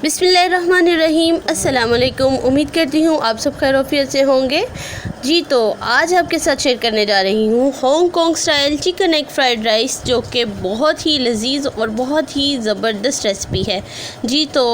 बिस्मिल्लाहिर्रहमानिर्रहीम। अस्सलाम वालेकुम। उम्मीद करती हूँ आप सब खैरियत से होंगे। जी तो आज आपके साथ शेयर करने जा रही हूँ Hong Kong style chicken egg fried rice, जो कि बहुत ही लजीज और बहुत ही ज़बरदस्त रेसिपी है। जी तो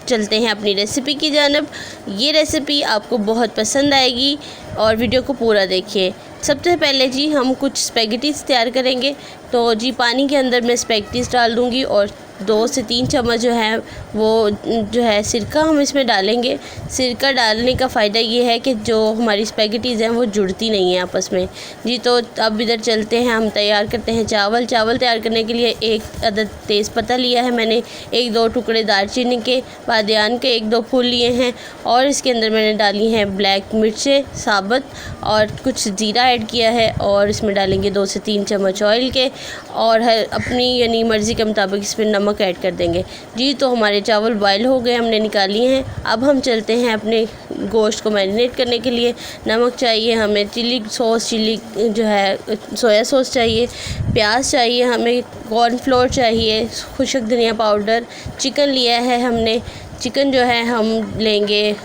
चलते हैं अपनी रेसिपी की जानब। ये रेसिपी आपको बहुत पसंद आएगी और वीडियो को पूरा देखिए। सबसे पहले जी हम कुछ स्पैगेटीज़ तैयार करेंगे। तो जी पानी के अंदर मैं स्पैगेटीज़ डाल दूँगी और 2 से 3 चम्मच जो है वो जो है सिरका हम इसमें डालेंगे। सिरका डालने का फ़ायदा ये है कि जो हमारी स्पैगेटीज़ हैं वो जुड़ती नहीं हैं आपस में। जी तो अब इधर चलते हैं, हम तैयार करते हैं चावल। चावल तैयार करने के लिए 1 अदद तेज़पत्ता लिया है मैंने, 1-2 टुकड़े दालचीनी के, बादियान के 1-2 फूल लिए हैं और इसके अंदर मैंने डाली हैं ब्लैक मिर्चें साबुत और कुछ ज़ीरा ऐड किया है और इसमें डालेंगे 2 से 3 चम्मच ऑयल के और अपनी यानी मर्ज़ी के मुताबिक इसमें नमक ऐड कर देंगे। जी तो हमारे चावल बॉयल हो गए, हमने निकाल लिए हैं। अब हम चलते हैं अपने गोश्त को मैरिनेट करने के लिए। नमक चाहिए हमें, चिली सॉस, चिली जो है सोया सॉस चाहिए, प्याज चाहिए हमें, कॉर्नफ्लोर चाहिए, खुशक धनिया पाउडर, चिकन लिया है हमने। चिकन जो है हम लेंगे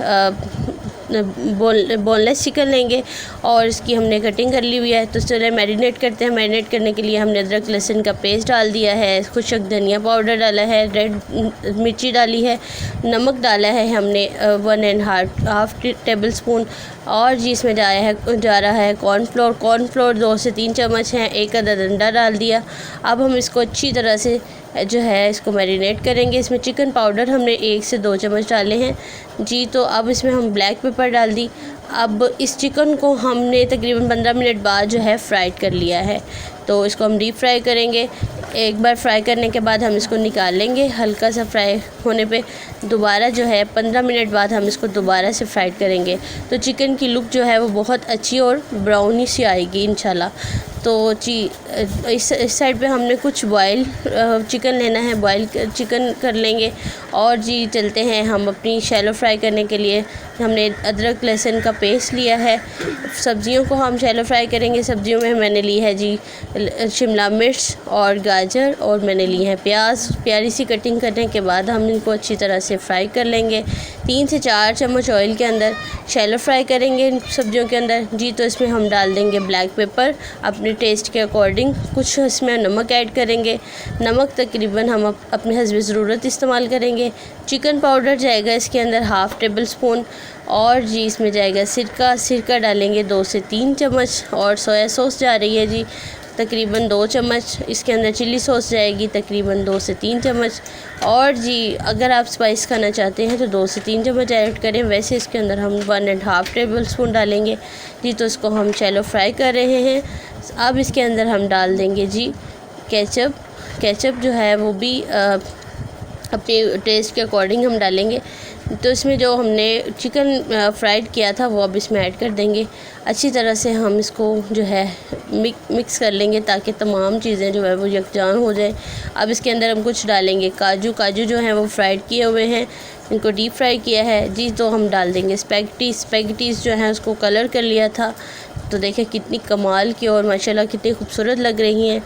बोनलेस चिकन लेंगे और इसकी हमने कटिंग कर ली हुई है। तो चलिए मैरिनेट करते हैं। मैरिनेट करने के लिए हमने अदरक लहसुन का पेस्ट डाल दिया है, खुशक धनिया पाउडर डाला है, रेड मिर्ची डाली है, नमक डाला है हमने 1.5 टेबल स्पून और जी इसमें जा रहा है कॉर्नफ्लोर 2 से 3 चम्मच हैं, 1 अदद अंडा डाल दिया। अब हम इसको अच्छी तरह से जो है इसको मैरिनेट करेंगे। इसमें चिकन पाउडर हमने 1 से 2 चम्मच डाले हैं। जी तो अब इसमें हम ब्लैक पेपर डाल दी। अब इस चिकन को हमने तकरीबन 15 मिनट बाद जो है फ्राइड कर लिया है। तो इसको हम डीप फ्राई करेंगे। एक बार फ्राई करने के बाद हम इसको निकाल लेंगे। हल्का सा फ्राई होने पे दोबारा जो है 15 मिनट बाद हम इसको दोबारा से फ्राइड करेंगे। तो चिकन की लुक जो है वो बहुत अच्छी और ब्राउनी सी आएगी इंशाल्लाह। तो जी इस साइड पे हमने कुछ बॉयल चिकन लेना है, बॉयल चिकन कर लेंगे। और जी चलते हैं हम अपनी शैलो फ्राई करने के लिए। हमने अदरक लहसुन का पेस्ट लिया है। सब्जियों को हम शैलो फ्राई करेंगे। सब्जियों में मैंने ली है जी शिमला मिर्च और गाजर और मैंने ली है प्याज। प्यारी सी कटिंग करने के बाद हम इनको अच्छी तरह से फ्राई कर लेंगे। 3 से 4 चम्मच ऑयल के अंदर शैलो फ्राई करेंगे इन सब्जियों के अंदर। जी तो इसमें हम डाल देंगे ब्लैक पेपर अपने टेस्ट के अकॉर्डिंग। कुछ इसमें नमक ऐड करेंगे। नमक तकरीबन हम अपने हस्ब ज़रूरत इस्तेमाल करेंगे। चिकन पाउडर जाएगा इसके अंदर 1/2 टेबल स्पून और जी इसमें जाएगा सिरका डालेंगे 2 से 3 चम्मच और सोया सॉस जा रही है जी तकरीबन 2 चम्मच। इसके अंदर चिली सॉस जाएगी तकरीबन 2 से 3 चम्मच और जी अगर आप स्पाइस खाना चाहते हैं तो 2 से 3 चम्मच ऐड करें। वैसे इसके अंदर हम 1.5 टेबल स्पून डालेंगे। जी तो इसको हम शैलो फ्राई कर रहे हैं। अब इसके अंदर हम डाल देंगे जी केचप जो है वो भी अपने टेस्ट के अकॉर्डिंग हम डालेंगे। तो इसमें जो हमने चिकन फ्राइड किया था वो अब इसमें ऐड कर देंगे। अच्छी तरह से हम इसको जो है मिक्स कर लेंगे ताकि तमाम चीज़ें जो है वो यकजान हो जाए। अब इसके अंदर हम कुछ डालेंगे काजू जो हैं वो फ्राइड किए हुए हैं, इनको डीप फ्राई किया है। जी तो हम डाल देंगे स्पैगेटीज़ जो हैं उसको कलर कर लिया था। तो देखें कितनी कमाल की और माशाल्लाह कितनी खूबसूरत लग रही हैं।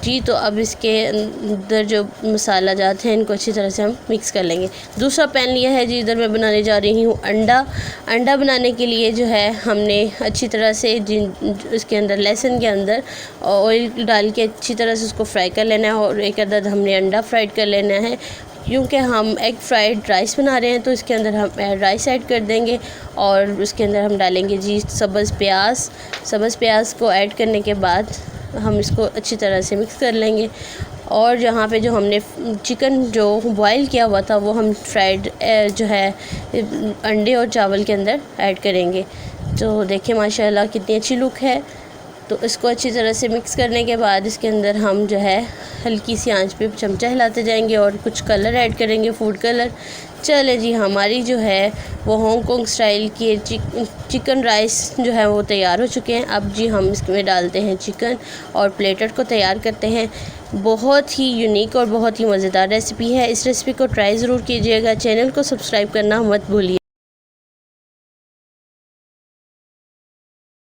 जी तो अब इसके अंदर जो मसाला जाते हैं इनको अच्छी तरह से हम मिक्स कर लेंगे। दूसरा पैन लिया है जी, इधर मैं बनाने जा रही हूँ अंडा बनाने के लिए जो है हमने अच्छी तरह से इसके अंदर लहसुन के अंदर ऑयल डाल के अच्छी तरह से उसको फ्राई कर लेना है और 1 अदद हमने अंडा फ्राइड कर लेना है। क्योंकि हम एग फ्राइड राइस बना रहे हैं तो इसके अंदर हम राइस ऐड कर देंगे और उसके अंदर हम डालेंगे जी सब्ज़ प्याज को ऐड करने के बाद हम इसको अच्छी तरह से मिक्स कर लेंगे। और यहाँ पे जो हमने चिकन जो बॉयल किया हुआ था वो हम फ्राइड जो है अंडे और चावल के अंदर ऐड करेंगे। तो देखिए माशाल्लाह कितनी अच्छी लुक है। तो इसको अच्छी तरह से मिक्स करने के बाद इसके अंदर हम जो है हल्की सी आंच पे चमचा हिलाते जाएंगे और कुछ कलर ऐड करेंगे, फूड कलर। चले जी हमारी जो है वो हांगकांग स्टाइल की चिकन राइस जो है वो तैयार हो चुके हैं। अब जी हम इसमें डालते हैं चिकन और प्लेटर को तैयार करते हैं। बहुत ही यूनिक और बहुत ही मज़ेदार रेसिपी है। इस रेसिपी को ट्राई ज़रूर कीजिएगा। चैनल को सब्सक्राइब करना मत भूलिए।